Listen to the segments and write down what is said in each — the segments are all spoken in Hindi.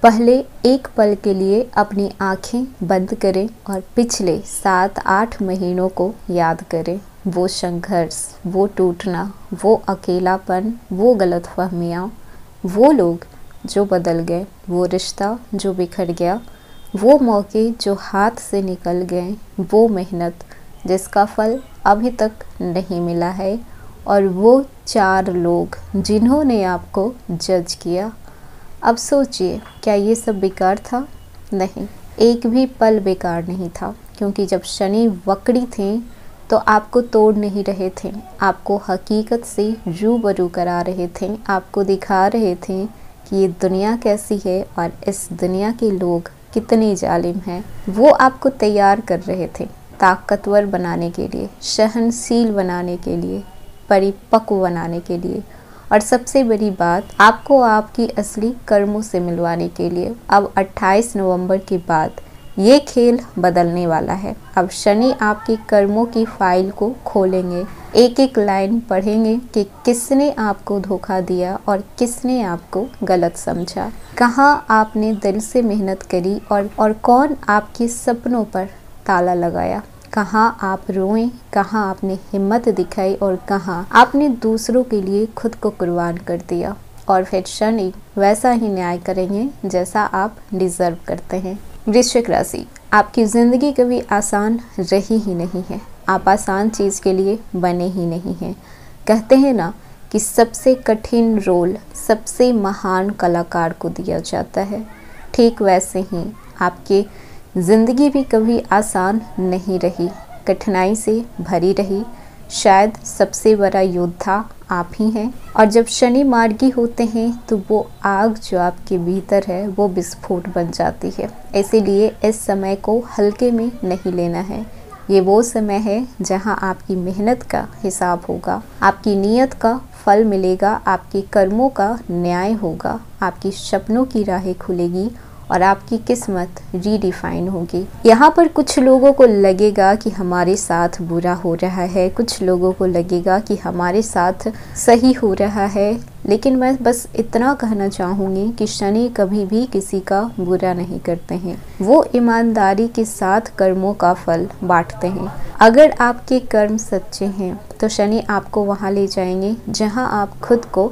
पहले एक पल के लिए अपनी आंखें बंद करें और पिछले 7-8 महीनों को याद करें। वो संघर्ष, वो टूटना, वो अकेलापन, वो गलतफहमियाँ, वो लोग जो बदल गए, वो रिश्ता जो बिखर गया, वो मौके जो हाथ से निकल गए, वो मेहनत जिसका फल अभी तक नहीं मिला है, और वो 4 लोग जिन्होंने आपको जज किया। अब सोचिए, क्या ये सब बेकार था? नहीं, एक भी पल बेकार नहीं था, क्योंकि जब शनि वक्री थे तो आपको तोड़ नहीं रहे थे, आपको हकीकत से रूबरू करा रहे थे, आपको दिखा रहे थे कि ये दुनिया कैसी है और इस दुनिया के लोग कितने जालिम हैं। वो आपको तैयार कर रहे थे ताकतवर बनाने के लिए, सहनशील बनाने के लिए, परिपक्व बनाने के लिए, और सबसे बड़ी बात, आपको आपकी असली कर्मों से मिलवाने के लिए। अब 28 नवंबर के बाद ये खेल बदलने वाला है। अब शनि आपके कर्मों की फाइल को खोलेंगे, एक एक लाइन पढ़ेंगे कि किसने आपको धोखा दिया और किसने आपको गलत समझा, कहाँ आपने दिल से मेहनत करी और कौन आपके सपनों पर ताला लगाया, कहाँ आप रोएं, कहाँ आपने हिम्मत दिखाई और कहाँ आपने दूसरों के लिए खुद को कुर्बान कर दिया। और फिर शनि वैसा ही न्याय करेंगे जैसा आप डिजर्व करते हैं। वृश्चिक राशि, आपकी ज़िंदगी कभी आसान रही ही नहीं है। आप आसान चीज़ के लिए बने ही नहीं हैं। कहते हैं ना कि सबसे कठिन रोल सबसे महान कलाकार को दिया जाता है। ठीक वैसे ही आपके ज़िंदगी भी कभी आसान नहीं रही, कठिनाई से भरी रही। शायद सबसे बड़ा योद्धा आप ही हैं। और जब शनि मार्गी होते हैं तो वो आग जो आपके भीतर है वो विस्फोट बन जाती है। इसीलिए इस समय को हल्के में नहीं लेना है। ये वो समय है जहां आपकी मेहनत का हिसाब होगा, आपकी नीयत का फल मिलेगा, आपके कर्मों का न्याय होगा, आपकी सपनों की राहें खुलेगी और आपकी किस्मत रीडिफाइन होगी। यहाँ पर कुछ लोगों को लगेगा कि हमारे साथ बुरा हो रहा है, कुछ लोगों को लगेगा कि हमारे साथ सही हो रहा है, लेकिन मैं बस इतना कहना चाहूँगी कि शनि कभी भी किसी का बुरा नहीं करते हैं। वो ईमानदारी के साथ कर्मों का फल बांटते हैं। अगर आपके कर्म सच्चे हैं तो शनि आपको वहाँ ले जाएंगे जहाँ आप खुद को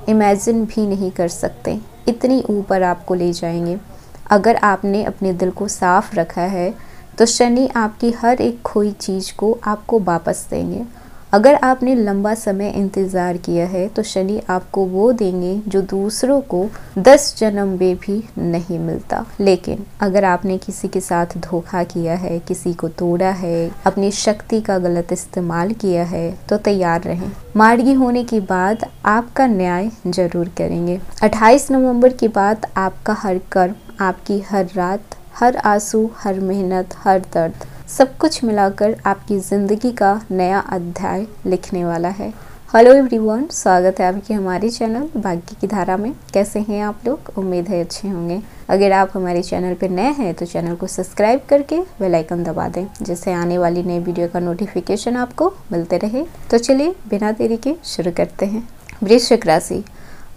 इमेजिन भी नहीं कर सकते, इतनी ऊपर आपको ले जाएंगे। अगर आपने अपने दिल को साफ रखा है तो शनि आपकी हर एक खोई चीज़ को आपको वापस देंगे। अगर आपने लंबा समय इंतज़ार किया है तो शनि आपको वो देंगे जो दूसरों को 10 जन्म में भी नहीं मिलता। लेकिन अगर आपने किसी के साथ धोखा किया है, किसी को तोड़ा है, अपनी शक्ति का गलत इस्तेमाल किया है, तो तैयार रहें। मार्गी होने के बाद आपका न्याय जरूर करेंगे। 28 नवंबर के बाद आपका हर कर्म, आपकी हर रात, हर आंसू, हर मेहनत, हर दर्द, सब कुछ मिलाकर आपकी ज़िंदगी का नया अध्याय लिखने वाला है। हेलो एवरीवन, स्वागत है आपके हमारे चैनल भाग्य की धारा में। कैसे हैं आप लोग? उम्मीद है अच्छे होंगे। अगर आप हमारे चैनल पर नए हैं तो चैनल को सब्सक्राइब करके बेल आइकन दबा दें, जिससे आने वाली नई वीडियो का नोटिफिकेशन आपको मिलते रहे। तो चलिए बिना देरी के शुरू करते हैं। वृश्चिक राशि,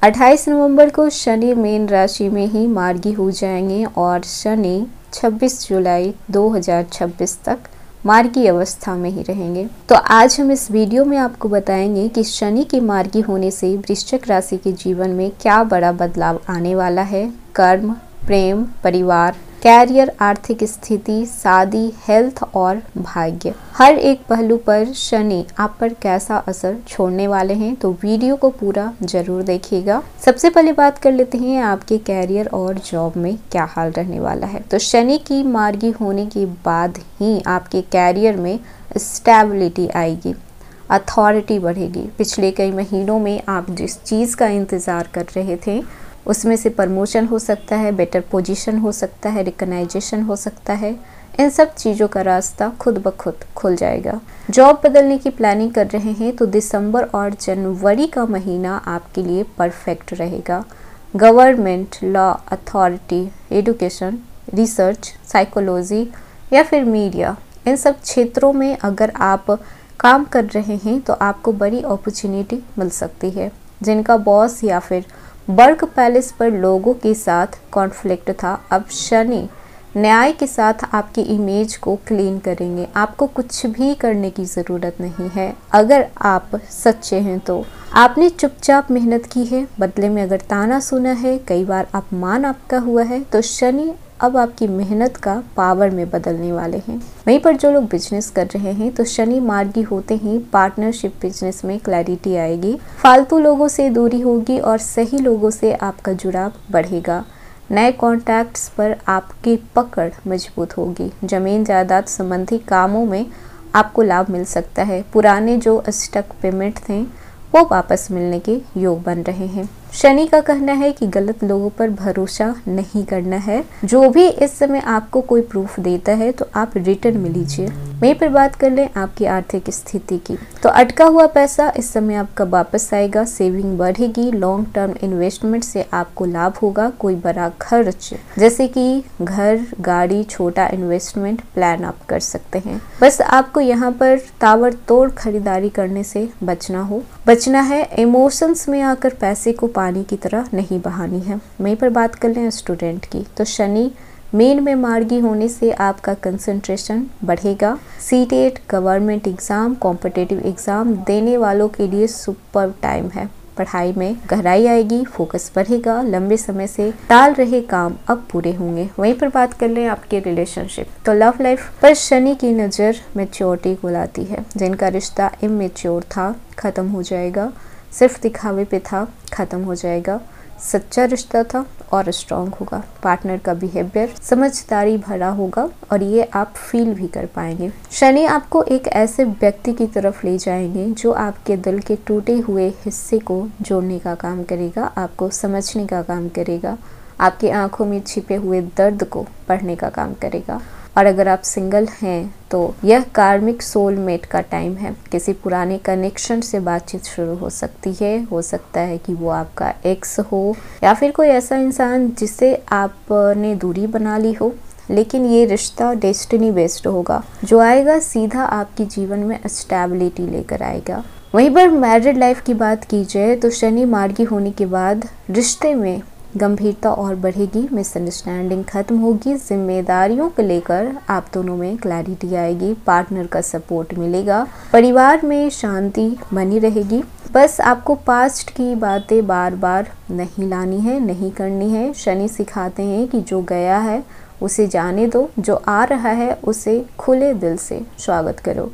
28 नवंबर को शनि मीन राशि में ही मार्गी हो जाएंगे और शनि 26 जुलाई 2026 तक मार्गी अवस्था में ही रहेंगे। तो आज हम इस वीडियो में आपको बताएंगे कि शनि की मार्गी होने से वृश्चिक राशि के जीवन में क्या बड़ा बदलाव आने वाला है। कर्म, प्रेम, परिवार, कैरियर, आर्थिक स्थिति, शादी, हेल्थ और भाग्य, हर एक पहलू पर शनि आप पर कैसा असर छोड़ने वाले हैं। तो वीडियो को पूरा जरूर देखिएगा। सबसे पहले बात कर लेते हैं आपके कैरियर और जॉब में क्या हाल रहने वाला है। तो शनि की मार्गी होने के बाद ही आपके कैरियर में स्टेबिलिटी आएगी, अथॉरिटी बढ़ेगी। पिछले कई महीनों में आप जिस चीज़ का इंतज़ार कर रहे थे उसमें से प्रमोशन हो सकता है, बेटर पोजीशन हो सकता है, रिकग्नाइजेशन हो सकता है। इन सब चीज़ों का रास्ता खुद ब खुद खुल जाएगा। जॉब बदलने की प्लानिंग कर रहे हैं तो दिसंबर और जनवरी का महीना आपके लिए परफेक्ट रहेगा। Government, law, authority, education, research, psychology या फिर मीडिया, इन सब क्षेत्रों में अगर आप काम कर रहे हैं तो आपको बड़ी अपॉर्चुनिटी मिल सकती है। जिनका बॉस या फिर वर्क पैलेस पर लोगों के साथ कॉन्फ्लिक्ट था। अब शनि न्याय के साथ आपकी इमेज को क्लीन करेंगे। आपको कुछ भी करने की ज़रूरत नहीं है। अगर आप सच्चे हैं तो आपने चुपचाप मेहनत की है, बदले में अगर ताना सुना है, कई बार अपमान आपका हुआ है, तो शनि अब आपकी मेहनत का पावर में बदलने वाले हैं। वहीं पर जो लोग बिजनेस कर रहे हैं तो शनि मार्गी होते ही पार्टनरशिप बिजनेस में क्लैरिटी आएगी, फालतू लोगों से दूरी होगी और सही लोगों से आपका जुड़ाव बढ़ेगा। नए कॉन्टैक्ट्स पर आपकी पकड़ मजबूत होगी। जमीन जायदाद संबंधी कामों में आपको लाभ मिल सकता है। पुराने जो स्टक पेमेंट थे वो वापस मिलने के योग बन रहे हैं। शनि का कहना है कि गलत लोगों पर भरोसा नहीं करना है। जो भी इस समय आपको कोई प्रूफ देता है तो आप रिटर्न में लीजिए। वहीं पर बात कर लें आपकी आर्थिक स्थिति की, तो अटका हुआ पैसा इस समय आपका वापस आएगा। सेविंग बढ़ेगी। लॉन्ग टर्म इन्वेस्टमेंट से आपको लाभ होगा। कोई बड़ा खर्च जैसे कि घर, गाड़ी, छोटा इन्वेस्टमेंट प्लान आप कर सकते हैं। बस आपको यहाँ पर ताबड़तोड़ खरीदारी करने से बचना है। इमोशंस में आकर पैसे को पानी की तरह नहीं बहानी है। वहीं पर बात कर लें स्टूडेंट की, तो शनि मेन में मार्गी होने से आपका कंसंट्रेशन बढ़ेगा। CTET, government exam, competitive exam देने वालों के लिए सुपर टाइम है। पढ़ाई में गहराई आएगी, फोकस बढ़ेगा। लंबे समय से टाल रहे काम अब पूरे होंगे। वहीं पर बात कर लें आपके रिलेशनशिप, तो लव लाइफ पर शनि की नज़र मैच्योरिटी को लाती है। जिनका रिश्ता इमेच्योर था ख़त्म हो जाएगा, सिर्फ दिखावे पे था ख़त्म हो जाएगा। सच्चा रिश्ता था और स्ट्रॉन्ग होगा। पार्टनर का बिहेवियर समझदारी भरा होगा और ये आप फील भी कर पाएंगे। शनि आपको एक ऐसे व्यक्ति की तरफ ले जाएंगे जो आपके दिल के टूटे हुए हिस्से को जोड़ने का काम करेगा, आपको समझने का काम करेगा, आपकी आंखों में छिपे हुए दर्द को पढ़ने का काम करेगा। और अगर आप सिंगल हैं तो यह कार्मिक सोलमेट का टाइम है। किसी पुराने कनेक्शन से बातचीत शुरू हो सकती है। हो सकता है कि वो आपका एक्स हो या फिर कोई ऐसा इंसान जिससे आपने दूरी बना ली हो, लेकिन ये रिश्ता डेस्टिनी बेस्ड होगा। जो आएगा सीधा आपके जीवन में स्टेबिलिटी लेकर आएगा। वहीं पर मैरिड लाइफ की बात की जाए तो शनि मार्गी होने के बाद रिश्ते में गंभीरता और बढ़ेगी। मिसअंडरस्टैंडिंग खत्म होगी। जिम्मेदारियों को लेकर आप दोनों में क्लैरिटी आएगी। पार्टनर का सपोर्ट मिलेगा। परिवार में शांति बनी रहेगी। बस आपको पास्ट की बातें बार बार नहीं लानी है, नहीं करनी है। शनि सिखाते हैं कि जो गया है उसे जाने दो, जो आ रहा है उसे खुले दिल से स्वागत करो।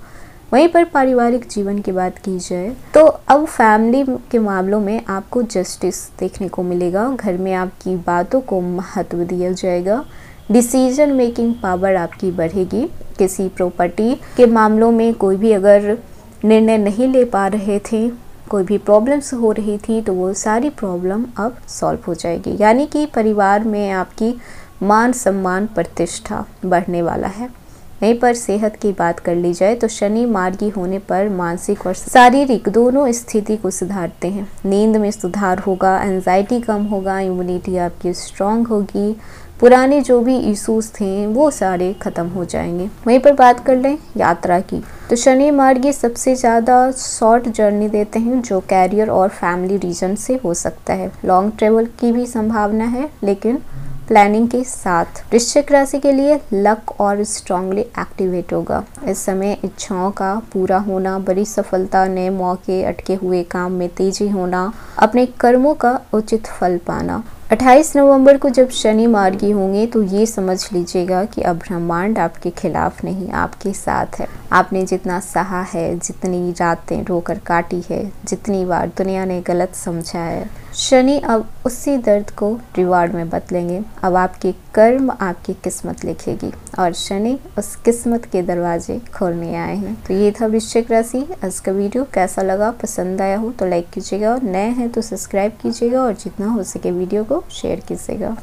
वहीं पर पारिवारिक जीवन की बात की जाए तो अब फैमिली के मामलों में आपको जस्टिस देखने को मिलेगा। घर में आपकी बातों को महत्व दिया जाएगा। डिसीजन मेकिंग पावर आपकी बढ़ेगी। किसी प्रॉपर्टी के मामलों में कोई भी अगर निर्णय नहीं ले पा रहे थे, कोई भी प्रॉब्लम्स हो रही थी, तो वो सारी प्रॉब्लम अब सॉल्व हो जाएगी। यानी कि परिवार में आपकी मान सम्मान प्रतिष्ठा बढ़ने वाला है। वहीं पर सेहत की बात कर ली जाए तो शनि मार्गी होने पर मानसिक और शारीरिक दोनों स्थिति को सुधारते हैं। नींद में सुधार होगा, एंजाइटी कम होगा, इम्यूनिटी आपकी स्ट्रांग होगी। पुराने जो भी इश्यूज थे वो सारे खत्म हो जाएंगे। वहीं पर बात कर लें यात्रा की, तो शनि मार्गी सबसे ज़्यादा शॉर्ट जर्नी देते हैं जो कैरियर और फैमिली रीजन से हो सकता है। लॉन्ग ट्रेवल की भी संभावना है, लेकिन प्लानिंग के साथ। वृश्चिक राशि के लिए लक और स्ट्रांगली एक्टिवेट होगा। इस समय इच्छाओं का पूरा होना, बड़ी सफलता, नए मौके, अटके हुए काम में तेजी होना, अपने कर्मों का उचित फल पाना। 28 नवंबर को जब शनि मार्गी होंगे तो ये समझ लीजिएगा कि अब ब्रह्मांड आपके खिलाफ नहीं, आपके साथ है। आपने जितना सहा है, जितनी रातें रोकर काटी है, जितनी बार दुनिया ने गलत समझा है, शनि अब उसी दर्द को रिवार्ड में बदलेंगे। अब आपके कर्म आपकी किस्मत लिखेगी और शनि उस किस्मत के दरवाजे खोलने आए हैं। तो ये था वृश्चिक राशि। आज का वीडियो कैसा लगा, पसंद आया हो तो लाइक कीजिएगा और नए हैं तो सब्सक्राइब कीजिएगा और जितना हो सके वीडियो को शेयर कीजिएगा।